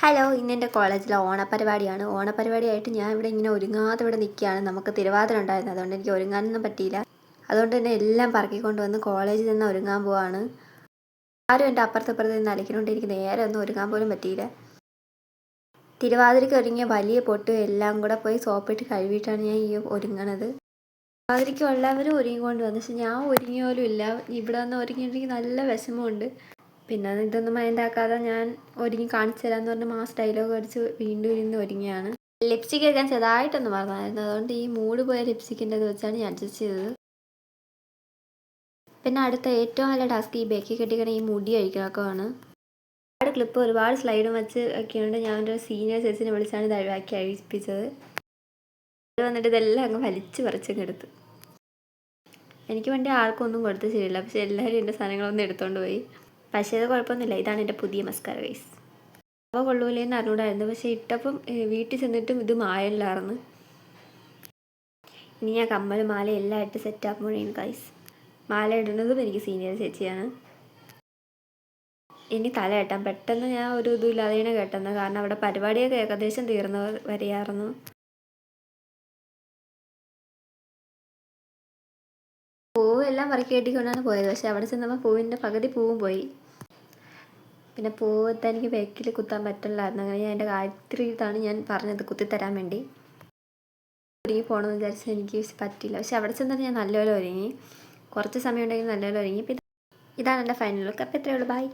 Hello, ഇന്നെൻ്റെ കോളേജിലെ ഓണപരിപാടിയാണ്. ഓണപരിപാടിയായിട്ട് ഞാൻ ഇവിടെ ഇങ്ങനെ ഒരുങ്ങാതെ ഇവിടെ നിൽക്കുകയാണ്. നമുക്ക് തിരുവാതിര ഉണ്ടായിരുന്നു, അതുകൊണ്ട് എനിക്ക് ഒരുങ്ങാനൊന്നും പറ്റിയില്ല. അതുകൊണ്ട് തന്നെ എല്ലാം പറക്കിക്കൊണ്ട് വന്ന് കോളേജിൽ നിന്ന് ഒരുങ്ങാൻ പോവാണ്. ആരും എൻ്റെ അപ്പുറത്തപ്പുറത്ത് നിന്ന് അലക്കിക്കൊണ്ട് എനിക്ക് നേരെ ഒന്നും ഒരുങ്ങാൻ പോലും പറ്റിയില്ല. തിരുവാതിരയ്ക്ക് ഒരുങ്ങിയ വലിയ പൊട്ടും എല്ലാം കൂടെ പോയി സോപ്പിട്ട് കഴുകിയിട്ടാണ് ഞാൻ ഈ ഒരുങ്ങണത്. തിരുവാതിരയ്ക്ക് എല്ലാവരും ഒരുങ്ങിക്കൊണ്ട് വന്നു, പക്ഷെ ഞാൻ ഒരുങ്ങിയ പോലും ഇല്ല. ഇവിടെ വന്ന് ഒരുങ്ങിയിട്ട് നല്ല വിഷമമുണ്ട്. പിന്നെ ഇതൊന്നും മൈൻഡാക്കാതെ ഞാൻ ഒരുങ്ങി കാണിച്ചു തരാമെന്ന് പറഞ്ഞ് മാസ് ഡയലോഗ് അടിച്ച് വീണ്ടും ഇരുന്ന് ഒരുങ്ങിയാണ്. ലിപ്സ്റ്റിക് എടുക്കാൻ ചെറുതായിട്ടൊന്ന് മറന്നായിരുന്നു, അതുകൊണ്ട് ഈ മൂഡ് പോയ ലിപ്സ്റ്റിക്കിൻ്റെ വെച്ചാണ് ഞാൻ അഡ്ജസ്റ്റ് ചെയ്തത്. പിന്നെ അടുത്ത ഏറ്റവും നല്ല ടാസ്ക് ഈ ബേക്കി കെട്ടിക്കണ ഈ മുടി അഴിക്കണമൊക്കെയാണ്. ഒരുപാട് ക്ലിപ്പ് ഒരുപാട് സ്ലൈഡും വെച്ച് ഒക്കെയുണ്ട്. ഞാൻ എൻ്റെ സീനിയർ ചേച്ചിനെ വിളിച്ചാണ് ഇത് അഴിപ്പിച്ചത്. അത് വന്നിട്ട് ഇതെല്ലാം അങ്ങ് വലിച്ച് പറിച്ചങ്ങ് എടുത്ത്. എനിക്ക് വേണ്ടി ആർക്കും ഒന്നും കൊടുത്ത് ശരിയില്ല, പക്ഷെ എല്ലാവരും എൻ്റെ സാധനങ്ങളൊന്നും എടുത്തുകൊണ്ട് പോയി. പക്ഷേ അത് കുഴപ്പമൊന്നുമില്ല, ഇതാണ് എൻ്റെ പുതിയ മസ്കാര ഗൈസ്. അവ കൊള്ളൂലേന്ന് അറിഞ്ഞൂടായിരുന്നു, പക്ഷേ ഇട്ടപ്പം വീട്ടിൽ ചെന്നിട്ടും ഇത് മായല്ലായിരുന്നു. ഇനി ഞാൻ കമ്മൽ മാല എല്ലാം ഇട്ട് സെറ്റാക്കുമ്പോഴേക്കും ഗൈസ്. മാല ഇടുന്നതും എനിക്ക് സീനിയർ ചേച്ചിയാണ്. ഇനി തല കെട്ടാം. പെട്ടെന്ന് ഞാൻ ഒരു ഇതും ഇല്ലാതെയാണ് കെട്ടുന്നത്, കാരണം അവിടെ പരിപാടിയൊക്കെ ഏകദേശം തീർന്നു വരികയായിരുന്നു. പൂവ് എല്ലാം പറക്കി കെട്ടിക്കൊണ്ടാണ് പോയത്, പക്ഷെ അവിടെ ചെന്നപ്പോൾ പൂവിൻ്റെ പകുതി പൂവും പോയി. പിന്നെ പൂവത്തെ എനിക്ക് ബേക്കിൽ കുത്താൻ പറ്റില്ലായിരുന്നു. അങ്ങനെ ഞാൻ എൻ്റെ കാര്യത്തിലാണ് ഞാൻ പറഞ്ഞത് കുത്തിത്തരാൻ വേണ്ടി. ഒരുങ്ങി പോകണമെന്ന് വിചാരിച്ചാൽ എനിക്ക് പറ്റില്ല, പക്ഷെ അവിടെ ചെന്നിട്ട് ഞാൻ നല്ലപോലെ ഒരുങ്ങി. കുറച്ച് സമയം ഉണ്ടെങ്കിൽ നല്ലപോലെ ഒരുങ്ങി. പിന്നെ ഇതാണ് എൻ്റെ ഫൈനൽ ലുക്ക്. അപ്പോൾ ഇത്രയേ ഉള്ളൂ. ബൈ.